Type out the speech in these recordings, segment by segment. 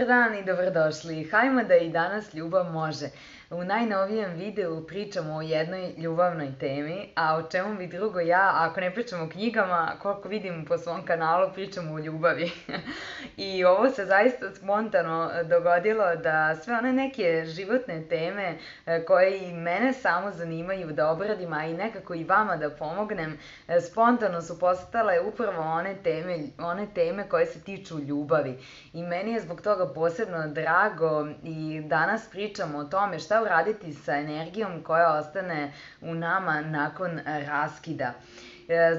Dobar dan i dobrodošli. Hajmo da i danas ljubav može. U najnovijem videu pričamo o jednoj ljubavnoj temi, a o čemu bi drugo ja, ako ne pričamo o knjigama, koliko vidim po svom kanalu, pričamo o ljubavi. I ovo se zaista spontano dogodilo da sve one neke životne teme koje i mene samo zanimaju da obradim, a i nekako i vama da pomognem, spontano su postale upravo one teme koje se tiču ljubavi. I meni je zbog toga posebno drago i danas pričamo o tome šta uraditi sa energijom koja ostane u nama nakon raskida.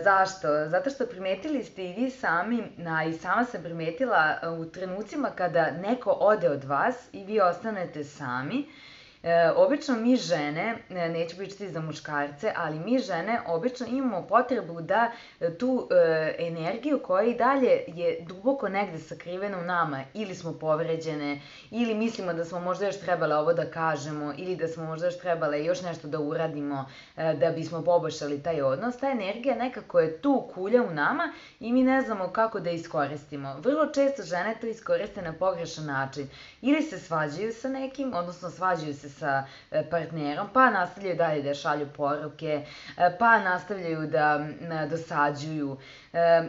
Zašto? Zato što primetili ste i vi sami, a i sama sam primetila u trenucima kada neko ode od vas i vi ostanete sami. Obično mi žene, neću pričati za muškarce, ali mi žene obično imamo potrebu da tu energiju koja i dalje je duboko negde sakrivena u nama, ili smo povređene, ili mislimo da smo možda još trebale ovo da kažemo, ili da smo možda još trebale još nešto da uradimo da bismo poboljšali taj odnos, ta energija nekako je tu kulja u nama i mi ne znamo kako da iskoristimo. Vrlo često žene to iskoriste na pogrešan način. Ili se svađaju sa nekim, odnosno svađaju se sa partnerom, pa nastavljaju dalje da šalju poruke, pa nastavljaju da dosađuju.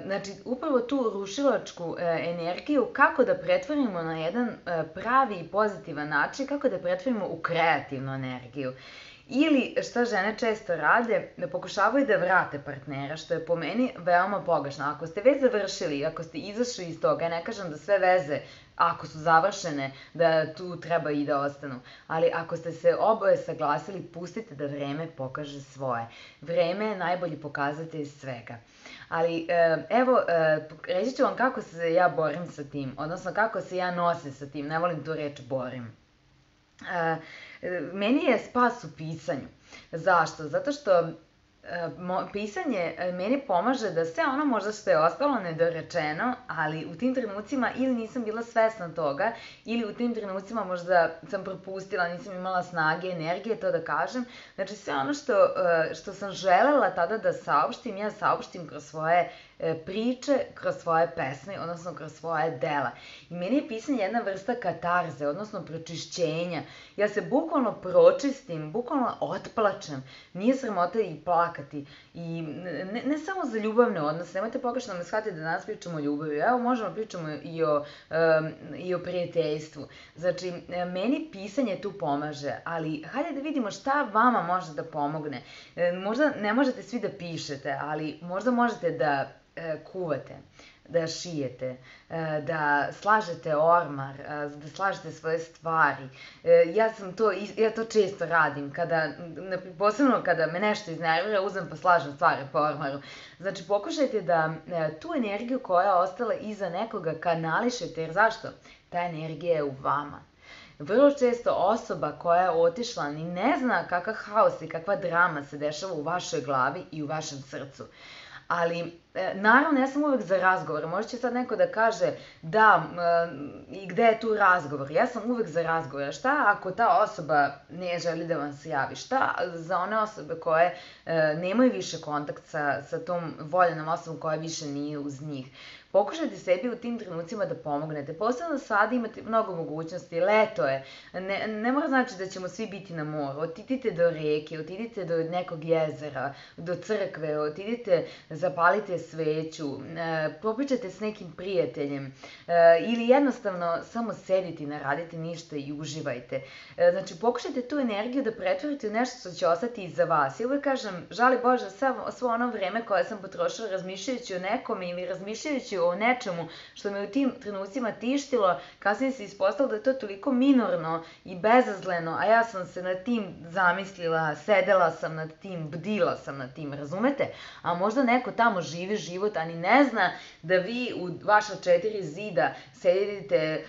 Znači, upravo tu rušilačku energiju kako da pretvorimo na jedan pravi i pozitivan način, kako da pretvorimo u kreativnu energiju. Ili šta žene često rade, pokušavaju da vrate partnera, što je po meni veoma pogrešno. Ako ste već završili, ako ste izašli iz toga, ja ne kažem da sve veze, ako su završene, da tu treba i da ostanu. Ali ako ste se oboje saglasili, pustite da vreme pokaže svoje. Vreme je najbolji pokazatelj svega. Ali evo, reći ću vam kako se ja borim sa tim, odnosno kako se ja nosim sa tim, ne volim tu reč borim. Meni je spas u pisanju. Zašto? Zato što pisanje meni pomaže da sve ono možda što je ostalo nedorečeno, ali u tim trenucima ili nisam bila svesna toga, ili u tim trenucima možda sam propustila, nisam imala snage, energije to da kažem. Znači sve ono što sam želela tada da saopštim, ja saopštim kroz svoje priče, kroz svoje pesme, odnosno kroz svoje dela. I meni je pisanje jedna vrsta katarze, odnosno pročišćenja. Ja se bukvalno pročistim, bukvalno otplačem. Nije sramota i plakati. I ne samo za ljubavne odnose, nemojte pogrešno da me shvatite da danas pričamo o ljubavi. Evo, možemo pričamo i o prijateljstvu. Znači, meni pisanje tu pomaže, ali hajde da vidimo šta vama može da pomogne. Možda ne možete svi da pišete, ali možda možete da kuvate, da šijete, da slažete ormar, da slažete svoje stvari. Ja to često radim, posebno kada me nešto iznervira, uzmem pa slažem stvari po ormaru. Znači, pokušajte da tu energiju koja je ostala iza nekoga kanališete, jer zašto? Ta energija je u vama. Vrlo često osoba koja je otišla ni ne zna kakav haos i kakva drama se dešava u vašoj glavi i u vašem srcu. Ali, naravno, ja sam uvek za razgovor. Možda će sad neko da kaže, da, i gde je tu razgovor? Ja sam uvek za razgovor. Šta ako ta osoba ne želi da vam se javi? Šta za one osobe koje nemaju više kontakt sa tom voljenom osobom koja više nije uz njih? Pokušajte sebi u tim trenucima da pomognete. Posebno sada imate mnogo mogućnosti, leto je. Ne mora znači da ćemo svi biti na moru. Otidite do reke, otidite do nekog jezera, do crkve, otidite, zapalite sveću, popričajte s nekim prijateljem ili jednostavno samo sedite i ne radite ništa i uživajte. Znači, pokušajte tu energiju da pretvorite u nešto što će ostati iza vas. Ja uvek kažem, žali Bože, svo ono vreme koje sam potrošila razmišljajući o nekome ili razmišljajući o nečemu što me u tim trenucima tištilo, kasnije se ispostavilo da je to toliko minorno i bezazleno, a ja sam se nad tim zamislila, sedela sam nad tim, bdila sam nad tim, razumete? A možda neko tamo živi život, a ni ne zna da vi u vaša 4 zida sedite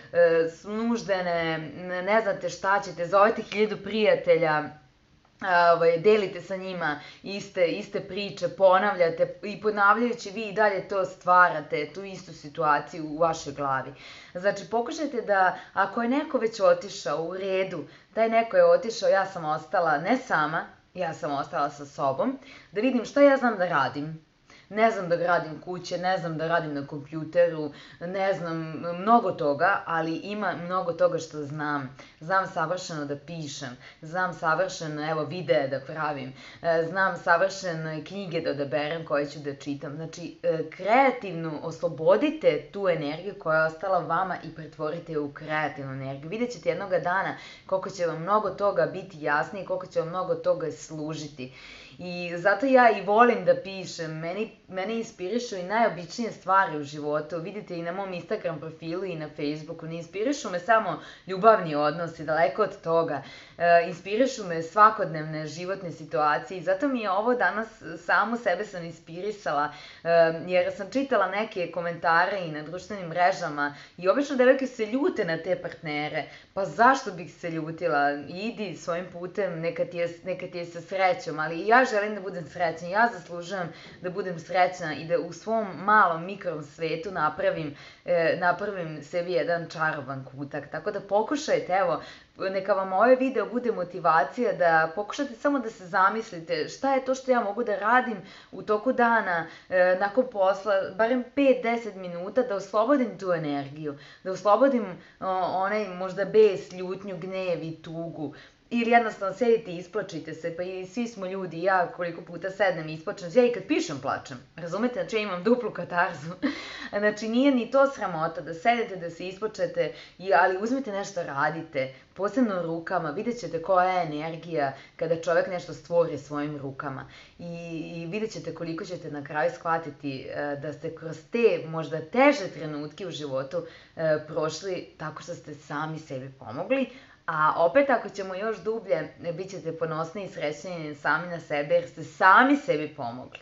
snuždene, ne znate šta ćete, zovete 1000 prijatelja, delite sa njima iste priče, ponavljate i ponavljajući vi i dalje to stvarate, tu istu situaciju u vašoj glavi. Znači, pokušajte da, ako je neko već otišao u redu, taj neko je otišao, ja sam ostala ne sama, ja sam ostala sa sobom, da vidim šta ja znam da radim. ne znam da gradim kuće, ne znam da radim na kompjuteru, ne znam mnogo toga, ali ima mnogo toga što znam. Znam savršeno da pišem, znam savršeno, evo, videe da pravim, znam savršeno knjige da odaberem koje ću da čitam. Znači, kreativno oslobodite tu energiju koja je ostala vama i pretvorite je u kreativnu energiju. Vidjet ćete jednoga dana koliko će vam mnogo toga biti jasnije i koliko će vam mnogo toga služiti. I zato ja i volim da pišem, mene inspirišu i najobičnije stvari u životu, vidite i na mom Instagram profilu i na Facebooku, ne inspirišu me samo ljubavni odnosi, daleko od toga, inspirišu me svakodnevne životne situacije i zato mi je ovo danas, samu sebe sam inspirisala, jer sam čitala neke komentare i na društvenim mrežama i obično devojke se ljute na te partnere, pa zašto bih se ljutila, idi svojim putem, neka ti je sa srećom, ali ja želim da budem srećna, ja zaslužujem da budem srećna i da u svom malom mikrom svetu napravim sebi jedan čaroban kutak. Tako da pokušajte, evo, neka vam ovaj video bude motivacija da pokušate samo da se zamislite šta je to što ja mogu da radim u toku dana, nakon posla, barem 5-10 minuta da oslobodim tu energiju, da oslobodim onaj možda bes, ljutnju, gnev i tugu. Ili jednostavno sedite i isplačite se, pa i svi smo ljudi, ja koliko puta sednem i isplačem se, ja i kad pišem plačem, razumete, znači ja imam duplu katarzu, znači nije ni to sramota da sedete, da se isplačete, ali uzmite nešto radite, posebno rukama, vidjet ćete koja je energija kada čovek nešto stvori svojim rukama i vidjet ćete koliko ćete na kraju shvatiti da ste kroz te možda teže trenutke u životu prošli tako što ste sami sebi pomogli. A opet ako ćemo još dublje, bit ćete ponosni i srećni sami na sebe jer ste sami sebi pomogli.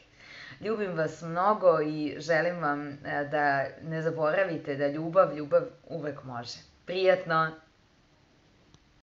Ljubim vas mnogo i želim vam da ne zaboravite da ljubav uvek može. Prijatno!